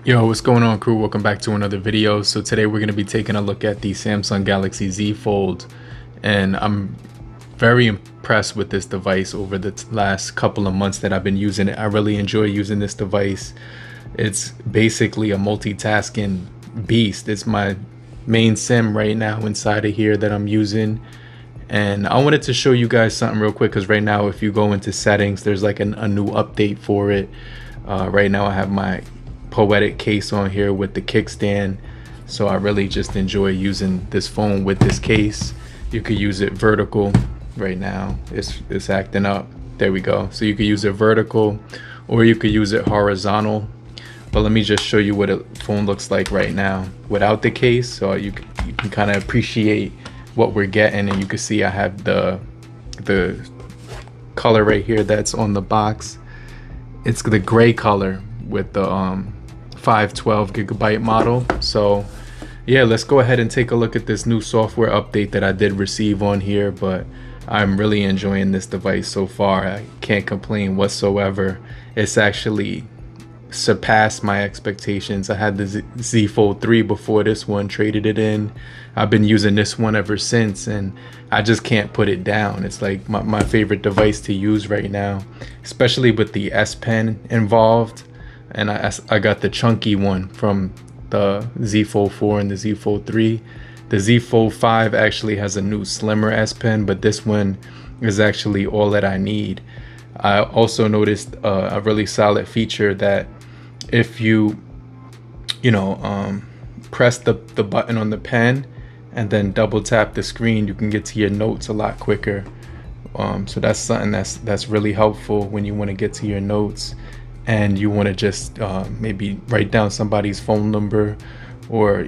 Yo, what's going on, crew? Welcome back to another video. So today we're going to be taking a look at the Samsung Galaxy Z Fold, and I'm very impressed with this device over the last couple of months that I've been using it. I really enjoy using this device. It's basically a multitasking beast. It's my main sim right now inside of here that I'm using. And I wanted to show you guys something real quick because right now if you go into settings, there's like a new update for it. Right now I have my Poetic case on here with the kickstand, so I really just enjoy using this phone with this case. You could use it vertical. Right now it's acting up. There we go. So you could use it vertical or you could use it horizontal, but let me just show you what a phone looks like right now without the case, so you can kind of appreciate what we're getting. And you can see I have the color right here that's on the box. It's the gray color with the 512 gigabyte model. So yeah, let's go ahead and take a look at this new software update that I did receive on here. But I'm really enjoying this device so far. I can't complain whatsoever. It's actually surpassed my expectations. I had the Z Fold5 before this one, traded it in. I've been using this one ever since, and I just can't put it down. It's like my favorite device to use right now, especially with the S Pen involved. And I got the chunky one from the Z Fold 4 and the Z Fold 3. The Z Fold 5 actually has a new slimmer S Pen, but this one is actually all that I need. I also noticed a really solid feature that if you press the button on the pen and then double tap the screen, you can get to your notes a lot quicker. So that's something that's really helpful when you want to get to your notes and you want to just maybe write down somebody's phone number, or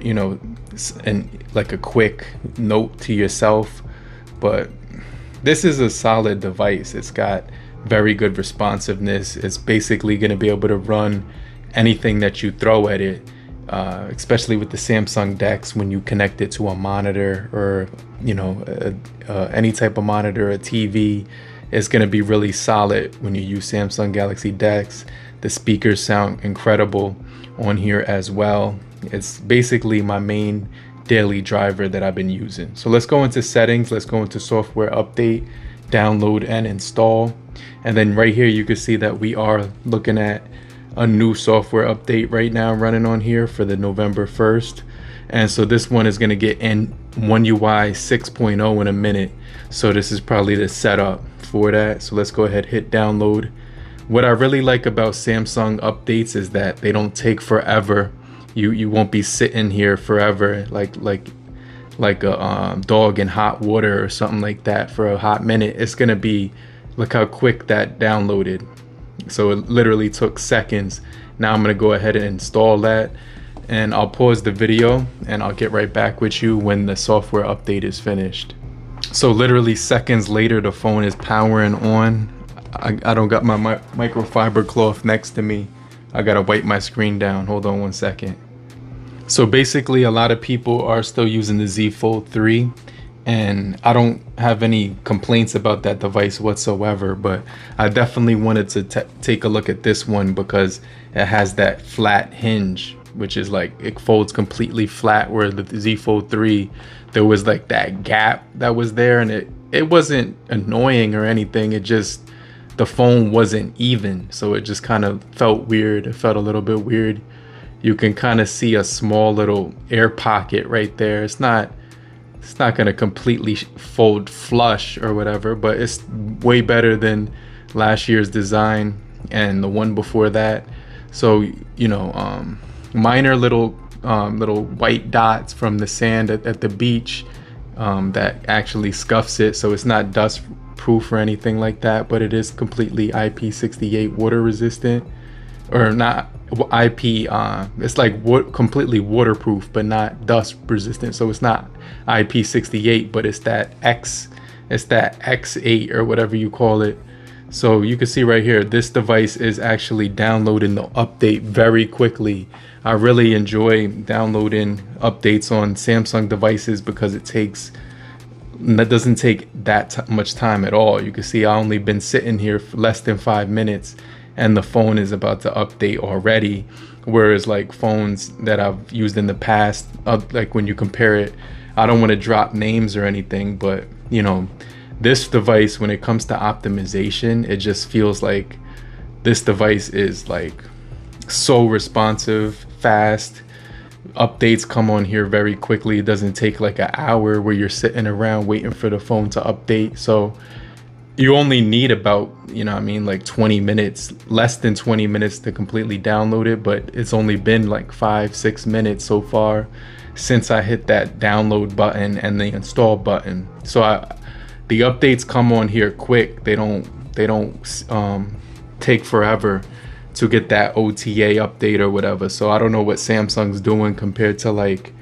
and like a quick note to yourself. But this is a solid device. It's got very good responsiveness. It's basically going to be able to run anything that you throw at it, especially with the Samsung DeX. When you connect it to a monitor or any type of monitor, a TV, it's going to be really solid when you use Samsung Galaxy DeX. The speakers sound incredible on here as well. It's basically my main daily driver that I've been using. So let's go into settings. Let's go into software update, download and install. And then right here you can see that we are looking at a new software update right now running on here for the November 1st. And so this one is going to get in One UI 6.0 in a minute. So this is probably the setup for that. So let's go ahead, hit download. What I really like about Samsung updates is that they don't take forever. You won't be sitting here forever like a dog in hot water or something like that for a hot minute. It's gonna be, look how quick that downloaded. So it literally took seconds. Now I'm gonna go ahead and install that, and I'll pause the video and I'll get right back with you when the software update is finished. So literally seconds later, the phone is powering on. I don't got my microfiber cloth next to me. I gotta wipe my screen down. Hold on one second. So basically a lot of people are still using the Z Fold 3, and I don't have any complaints about that device whatsoever, but I definitely wanted to take a look at this one because it has that flat hinge, which is like it folds completely flat, where the Z Fold 3 there was like that gap that was there, and it wasn't annoying or anything. It just, the phone wasn't even, so it just kind of felt weird. It felt a little bit weird. You can kind of see a small little air pocket right there. It's not gonna completely fold flush or whatever, but it's way better than last year's design and the one before that. So minor little white dots from the sand at the beach that actually scuffs it, so it's not dust proof or anything like that, but it is completely IP68 water resistant, or not IP, it's like completely waterproof but not dust resistant. So it's not IP68, but it's that X8 or whatever you call it. So you can see right here, this device is actually downloading the update very quickly. I really enjoy downloading updates on Samsung devices because that doesn't take that much time at all. You can see I only been sitting here for less than 5 minutes and the phone is about to update already Whereas like phones that I've used in the past, like when you compare it, I don't want to drop names or anything, but you know, this device, when it comes to optimization, it just feels like this device is like so responsive, fast. Updates come on here very quickly. It doesn't take like an hour where you're sitting around waiting for the phone to update. So you only need about, you know what I mean, like 20 minutes, less than 20 minutes to completely download it. But it's only been like 5-6 minutes so far since I hit that download button and the install button. So the updates come on here quick. They don't take forever to get that OTA update or whatever. So I don't know what Samsung's doing compared to like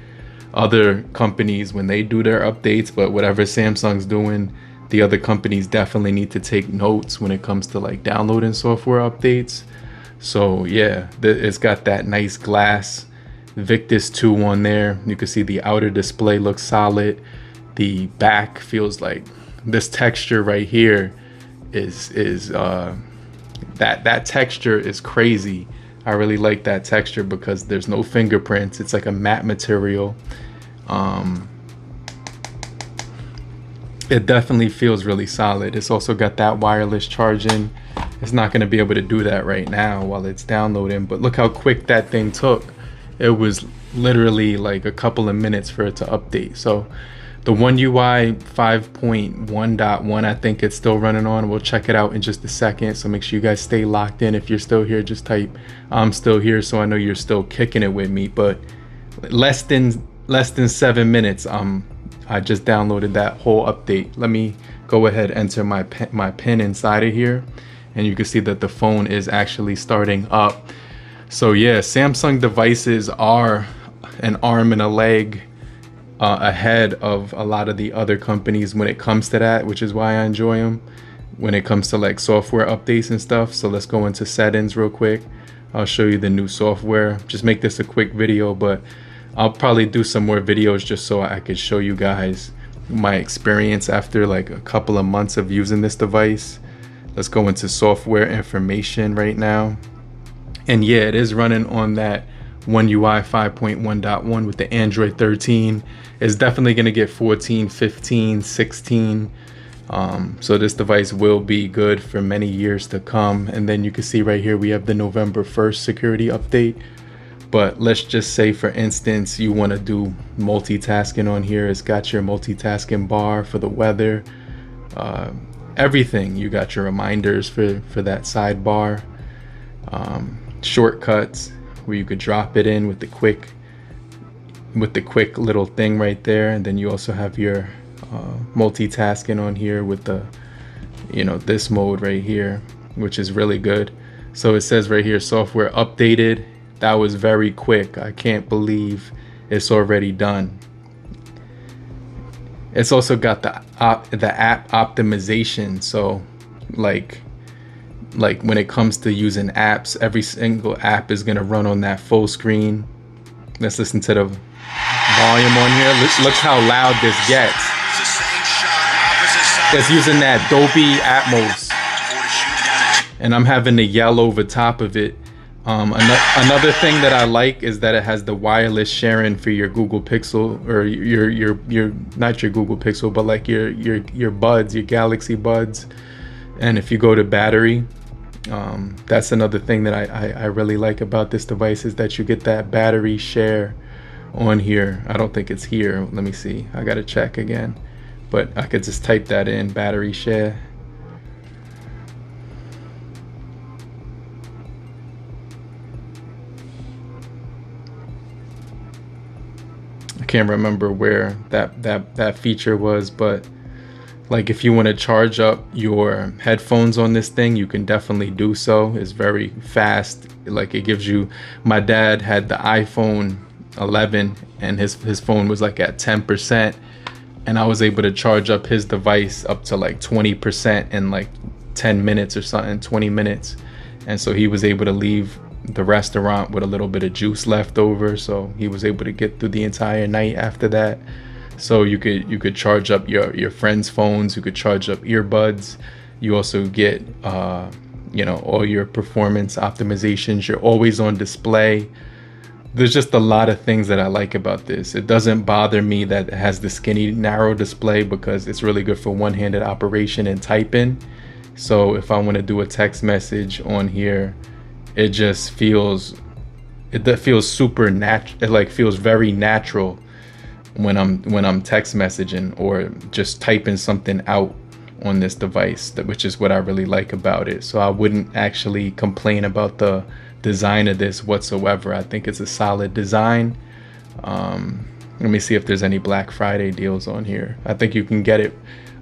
other companies when they do their updates, but whatever Samsung's doing, the other companies definitely need to take notes when it comes to like downloading software updates. So yeah, it's got that nice glass Victus 2 on there. You can see the outer display looks solid. The back feels like this texture right here is that texture is crazy. I really like that texture because there's no fingerprints. It's like a matte material. It definitely feels really solid. It's also got that wireless charging. It's not going to be able to do that right now while it's downloading, but look how quick that thing took. It was literally like a couple of minutes for it to update. So the One UI 5.1.1, I think it's still running on. We'll check it out in just a second. So make sure you guys stay locked in. If you're still here, just type I'm still here, so I know you're still kicking it with me. But less than 7 minutes, I just downloaded that whole update. Let me go ahead and enter my pin inside of here, and you can see that the phone is actually starting up. So yeah, Samsung devices are an arm and a leg ahead of a lot of the other companies when it comes to that, which is why I enjoy them when it comes to like software updates and stuff. So let's go into settings real quick. I'll show you the new software. Just make this a quick video, but I'll probably do some more videos just so I could show you guys my experience after like a couple of months of using this device. Let's go into software information right now. And yeah, it is running on that One UI 5.1.1 with the Android 13. It's definitely going to get 14, 15, 16. So this device will be good for many years to come. And then you can see right here we have the November 1st security update. But let's just say, for instance, you want to do multitasking on here. It's got your multitasking bar for the weather, everything. You got your reminders for that sidebar, shortcuts where you could drop it in with the quick little thing right there. And then you also have your multitasking on here with the, you know, this mode right here, which is really good. So it says right here, software updated. That was very quick. I can't believe it's already done. It's also got the app optimization. So like when it comes to using apps, every single app is gonna run on that full screen. Let's listen to the volume on here. Look how loud this gets. It's using that Dolby Atmos, and I'm having the yell over top of it. Another thing that I like is that it has the wireless sharing for your Google Pixel, or your not your Google Pixel, but like your buds, your Galaxy buds. And if you go to battery, that's another thing that I really like about this device, is that you get that battery share on here. I don't think it's here. Let me see. I gotta check again, but I could just type that in, battery share. I can't remember where that feature was, but like if you want to charge up your headphones on this thing, you can definitely do so. It's very fast. Like it gives you, my dad had the iPhone 11 and his phone was like at 10%, and I was able to charge up his device up to like 20% in like 10 minutes or something, 20 minutes. And so he was able to leave the restaurant with a little bit of juice left over, so he was able to get through the entire night after that. So you could charge up your friends' phones, you could charge up earbuds. You also get you know, all your performance optimizations. You're always on display. There's just a lot of things that I like about this. It doesn't bother me that it has the skinny narrow display because it's really good for one-handed operation and typing. So if I want to do a text message on here, it just feels, it feels super natural. It like feels very natural when I'm text messaging or just typing something out on this device, which is what I really like about it. So I wouldn't actually complain about the design of this whatsoever. I think it's a solid design. Let me see if there's any Black Friday deals on here. I think you can get it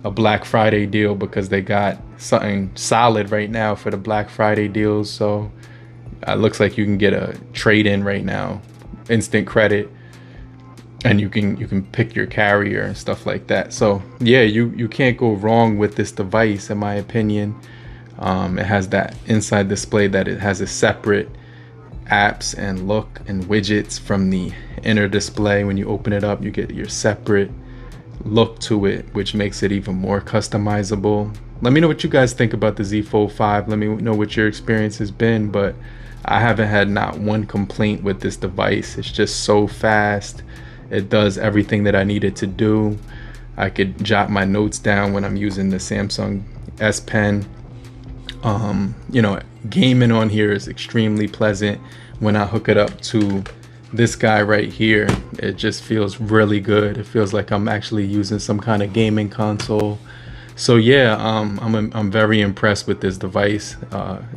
a Black Friday deal because they got something solid right now for the Black Friday deals. So it looks like you can get a trade-in right now, instant credit, and you can pick your carrier and stuff like that. So yeah, you can't go wrong with this device, in my opinion. It has that inside display that it has a separate apps and look and widgets from the inner display. When you open it up, you get your separate look to it, which makes it even more customizable. Let me know what you guys think about the Z Fold 5. Let me know what your experience has been, but I haven't had not one complaint with this device. It's just so fast. It does everything that I needed to do. I could jot my notes down when I'm using the Samsung S Pen. You know, gaming on here is extremely pleasant. When I hook it up to this guy right here, it just feels really good. It feels like I'm actually using some kind of gaming console. So yeah, I'm very impressed with this device,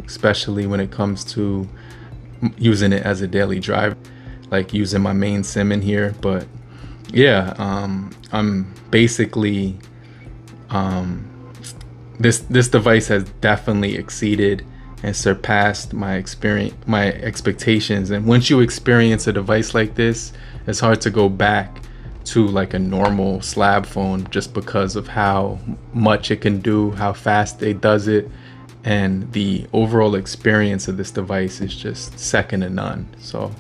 especially when it comes to using it as a daily driver, like using my main SIM in here. But yeah, I'm basically this device has definitely exceeded and surpassed my expectations. And once you experience a device like this, it's hard to go back to like a normal slab phone just because of how much it can do, how fast it does it, and the overall experience of this device is just second to none. So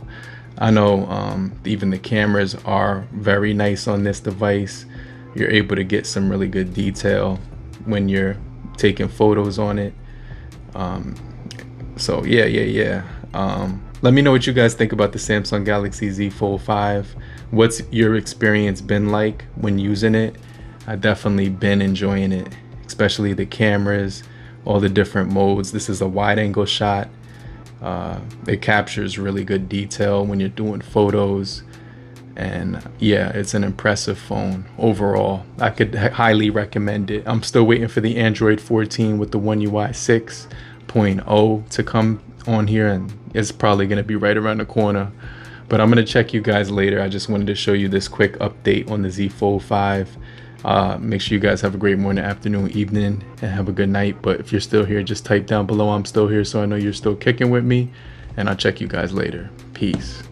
I know even the cameras are very nice on this device. You're able to get some really good detail when you're taking photos on it. So yeah. Let me know what you guys think about the Samsung Galaxy Z Fold 5. What's your experience been like when using it? I've definitely been enjoying it, especially the cameras, all the different modes. This is a wide angle shot. It captures really good detail when you're doing photos. And yeah, it's an impressive phone overall. I could highly recommend it. I'm still waiting for the Android 14 with the One UI 6.0 to come on here, and it's probably going to be right around the corner. But I'm going to check you guys later. I just wanted to show you this quick update on the Z Fold 5. Make sure you guys have a great morning, afternoon, evening, and have a good night. But if you're still here, just type down below I'm still here so I know you're still kicking with me. And I'll check you guys later. Peace.